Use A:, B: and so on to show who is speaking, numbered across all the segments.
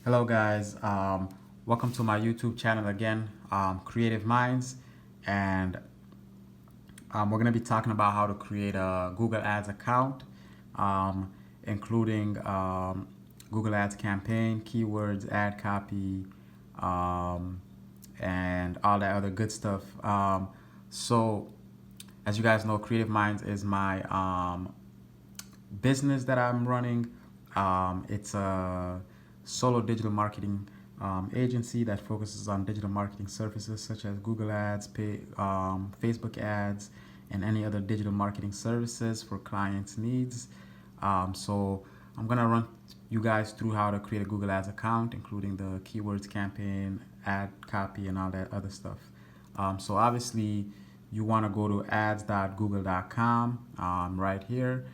A: Hello guys, welcome to my YouTube channel again, Creative Minds, and we're going to be talking about how to create a Google Ads account, um, including Google Ads campaign, keywords, ad copy, um, and all that other good stuff. So, as you guys know, Creative Minds is my business that I'm running. It's a solo digital marketing agency that focuses on digital marketing services such as Google Ads, Facebook ads, and any other digital marketing services for clients' needs. So I'm gonna run you guys through how to create a Google Ads account, including the keywords campaign, ad copy, and all that other stuff. So obviously, you want to go to ads.google.com right here.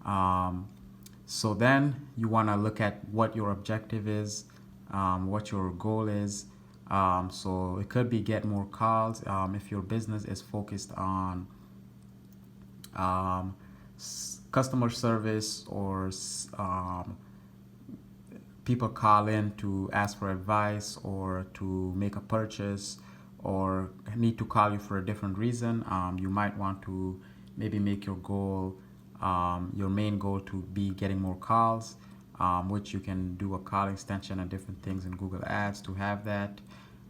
A: Um, so then you want to look at what your objective is, what your goal is. So it could be get more calls if your business is focused on um, customer service or people call in to ask for advice or to make a purchase or need to call you for a different reason. You might want to maybe make your goal, your main goal to be getting more calls, which you can do a call extension and different things in Google Ads to have that.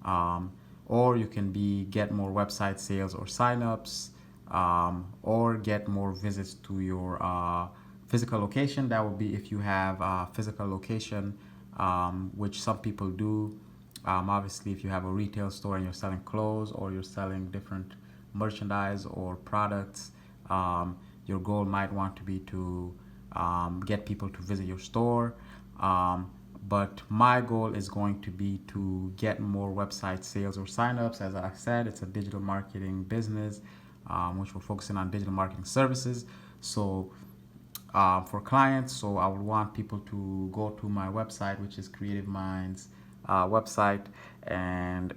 A: Um, or you can be get more website sales or signups, or get more visits to your physical location. That would be if you have a physical location, which some people do. Obviously, if you have a retail store and you're selling clothes or you're selling different merchandise or products, your goal might want to be to get people to visit your store. But my goal is going to be to get more website sales or signups. As I said, it's a digital marketing business, which we're focusing on digital marketing services. So for clients, so I would want people to go to my website, which is Creative Minds website, and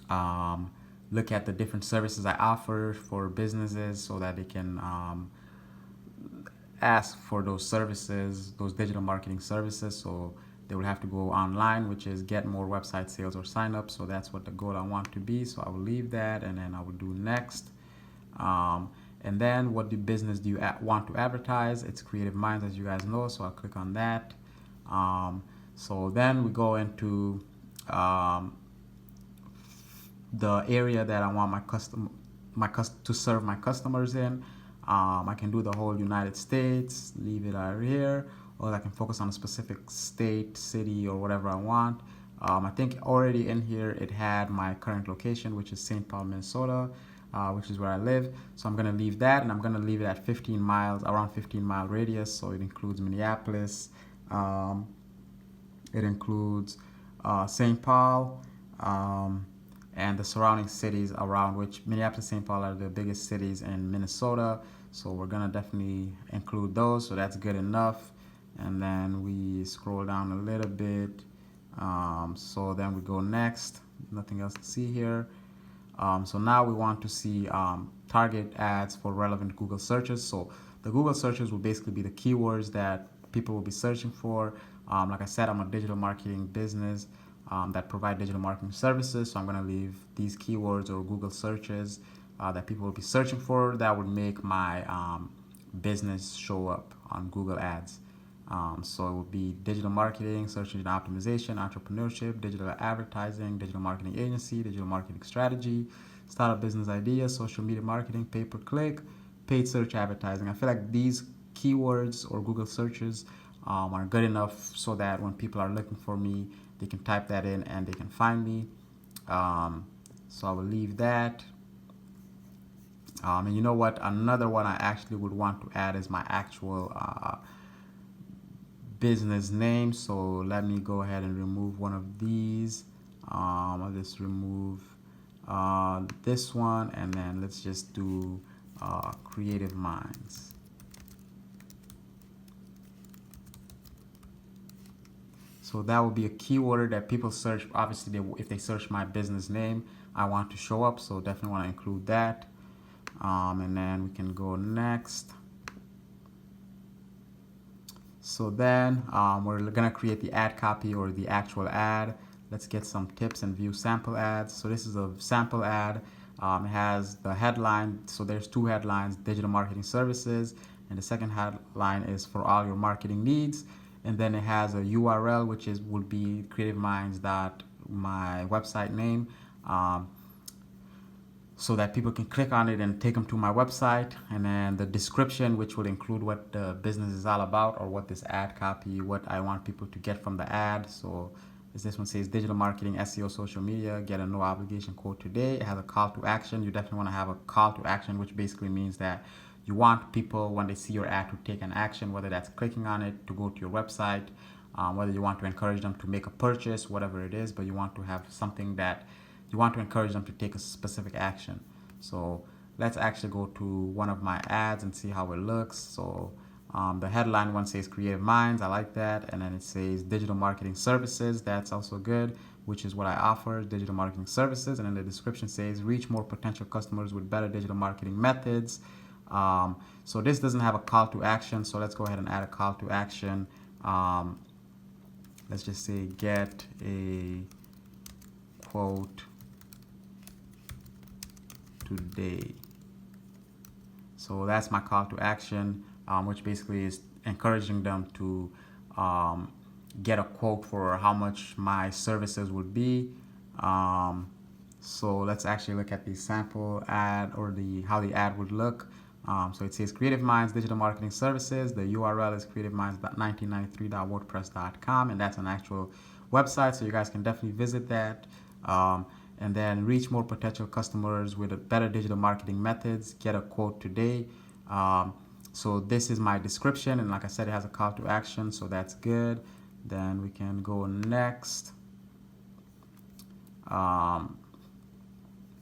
A: um, look at the different services I offer for businesses so that they can ask for those services, those digital marketing services. So they will have to go online, which is get more website sales or sign up. So that's what the goal I want to be. So I will leave that, and then I will do next. And then what the business do you want to advertise? It's Creative Minds, as you guys know. So I'll click on that. So then we go into the area that I want to serve my customers in. I can do the whole United States, leave it out here, or I can focus on a specific state, city, or whatever I want. I think already in here it had my current location, which is St. Paul, Minnesota, which is where I live. So I'm going to leave that, and I'm going to leave it at 15 miles, around 15-mile radius. So it includes Minneapolis, it includes St. Paul, and the surrounding cities around, which Minneapolis, St. Paul are the biggest cities in Minnesota. So we're gonna definitely include those. So that's good enough. And then we scroll down a little bit. So then we go next. Nothing else to see here. So now we want to see target ads for relevant Google searches. So the Google searches will basically be the keywords that people will be searching for. Like I said, I'm a digital marketing business that provide digital marketing services. So I'm going to leave these keywords or Google searches that people will be searching for that would make my business show up on Google Ads. So it would be digital marketing, search engine optimization, entrepreneurship, digital advertising, digital marketing agency, digital marketing strategy, startup business ideas, social media marketing, pay-per-click, paid search advertising. I feel like these keywords or Google searches are good enough so that when people are looking for me, they can type that in and they can find me. So I will leave that. And you know what? Another one I actually would want to add is my actual business name. So let me go ahead and remove one of these. I'll just remove this one, and then let's just do Creative Minds. So that would be a keyword that people search. Obviously, if they search my business name, I want to show up. So definitely want to include that. And then we can go next. So then we're gonna create the ad copy or the actual ad. Let's get some tips and view sample ads. So this is a sample ad. It has the headline. So there's two headlines: digital marketing services, and the second headline is for all your marketing needs. And then it has a URL, which is would be CreativeMinds my website name. So that people can click on it and take them to my website, and then the description, which will include what the business is all about or what this ad copy, what I want people to get from the ad. So this one says digital marketing, SEO, social media, get a no obligation quote today. It has a call to action. You definitely want to have a call to action, which basically means that you want people, when they see your ad, to take an action, whether that's clicking on it to go to your website, whether you want to encourage them to make a purchase, whatever it is, but you want to have something that you want to encourage them to take a specific action. So let's actually go to one of my ads and see how it looks. So the headline one says Creative Minds. I like that. And then it says digital marketing services. That's also good, which is what I offer, digital marketing services. And then the description says reach more potential customers with better digital marketing methods. So this doesn't have a call to action. So let's go ahead and add a call to action. Let's just say get a quote today. So that's my call to action, which basically is encouraging them to get a quote for how much my services would be. So let's actually look at the sample ad, or how the ad would look. So it says Creative Minds Digital Marketing Services. The URL is creativeminds.1993.wordpress.com, and that's an actual website, so you guys can definitely visit that. And then reach more potential customers with better digital marketing methods. Get a quote today. So this is my description, and like I said, it has a call to action, so that's good. Then we can go next.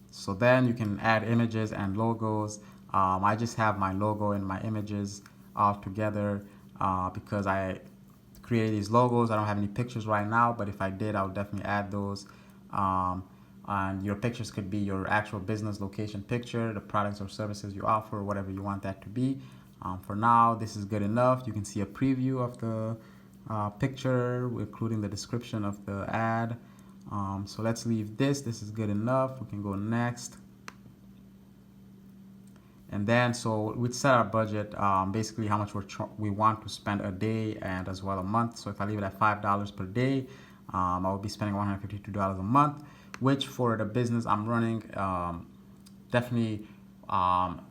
A: So then you can add images and logos. I just have my logo and my images all together because I created these logos. I don't have any pictures right now, but if I did, I would definitely add those. And your pictures could be your actual business location picture, the products or services you offer, whatever you want that to be. For now, this is good enough. You can see a preview of the picture, including the description of the ad. So let's leave this. This is good enough. We can go next. And then, so we set our budget, basically how much we want to spend a day and as well a month. So if I leave it at $5 per day, I will be spending $152 a month, which for the business I'm running, definitely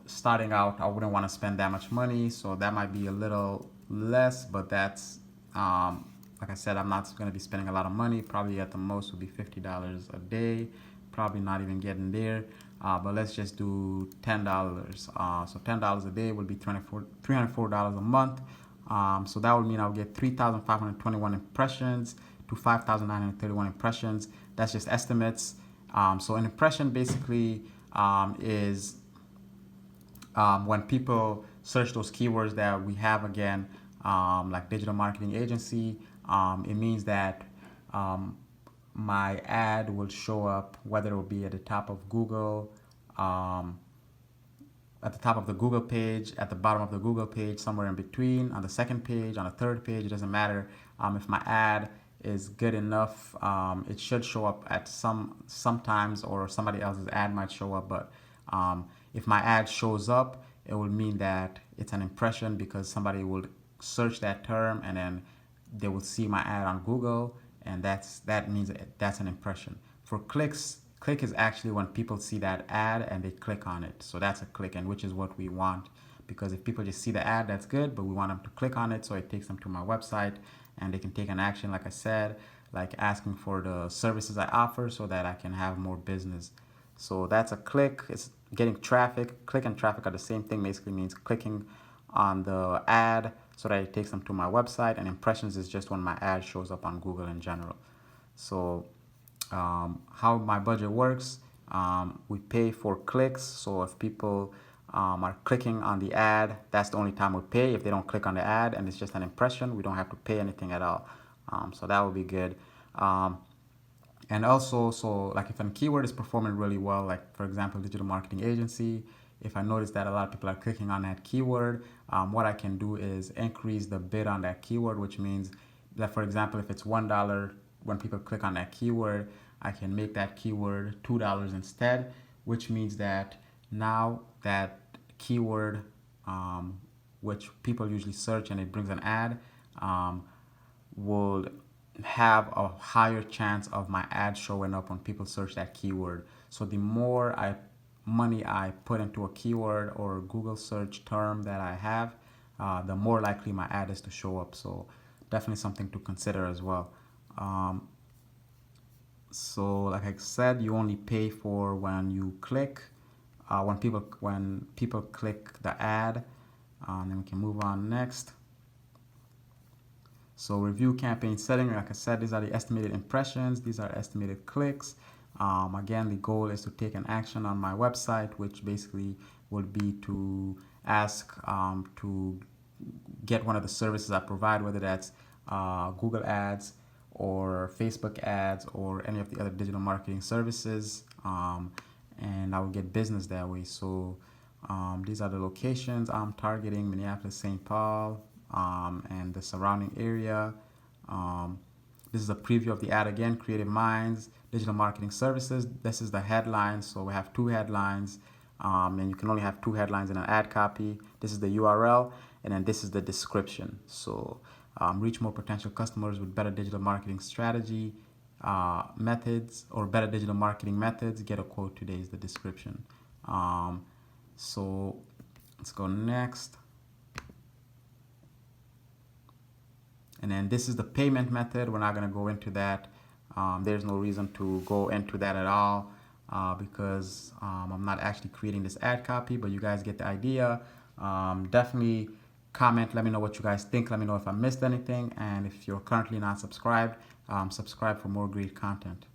A: starting out, I wouldn't want to spend that much money. So that might be a little less, but that's, like I said, I'm not going to be spending a lot of money. Probably at the most would be $50 a day, probably not even getting there. But let's just do $10. So $10 a day would be $304 a month. So that would mean I'll get 3,521 impressions to 5,931 impressions. That's just estimates. So an impression basically is when people search those keywords that we have, again, like digital marketing agency, it means that my ad will show up, whether it will be at the top of Google, at the top of the Google page, at the bottom of the Google page, somewhere in between, on the second page, on the third page, it doesn't matter. If my ad is good enough, it should show up at sometimes, or somebody else's ad might show up. But if my ad shows up, it will mean that it's an impression, because somebody will search that term and then they will see my ad on Google, and that means that's an impression. For clicks, click is actually when people see that ad and they click on it. So that's a click, and which is what we want, because if people just see the ad, that's good, but we want them to click on it so it takes them to my website and they can take an action, like I said, like asking for the services I offer so that I can have more business. So that's a click. It's getting traffic. Click and traffic are the same thing. Basically means clicking on the ad so that it takes them to my website, and impressions is just when my ad shows up on Google in general. So how my budget works, we pay for clicks. So if people are clicking on the ad, that's the only time we pay. If they don't click on the ad and it's just an impression, we don't have to pay anything at all. So that would be good. And also, so like if a keyword is performing really well, like for example, digital marketing agency, if I notice that a lot of people are clicking on that keyword, what I can do is increase the bid on that keyword, which means that, for example, if it's $1 when people click on that keyword, I can make that keyword $2 instead, which means that now that keyword, which people usually search and it brings an ad, will have a higher chance of my ad showing up when people search that keyword. So the more money I put into a keyword or Google search term that I have, the more likely my ad is to show up. So definitely something to consider as well. So like I said, you only pay for when you click, when people click the ad. Then we can move on next. So review campaign setting, like I said, these are the estimated impressions. These are estimated clicks. Again, the goal is to take an action on my website, which basically would be to ask to get one of the services I provide, whether that's Google Ads or Facebook ads or any of the other digital marketing services, and I will get business that way. So these are the locations I'm targeting: Minneapolis, St. Paul, and the surrounding area. This is a preview of the ad again: Creative Minds, Digital Marketing Services. This is the headline, so we have two headlines, and you can only have two headlines in an ad copy. This is the URL, and then this is the description. So reach more potential customers with better digital marketing strategy methods, or better digital marketing methods. Get a quote today is the description. So let's go next. And then this is the payment method. We're not going to go into that. There's no reason to go into that at all because I'm not actually creating this ad copy, but you guys get the idea. Definitely comment, let me know what you guys think. Let me know if I missed anything. And if you're currently not subscribed, subscribe for more great content.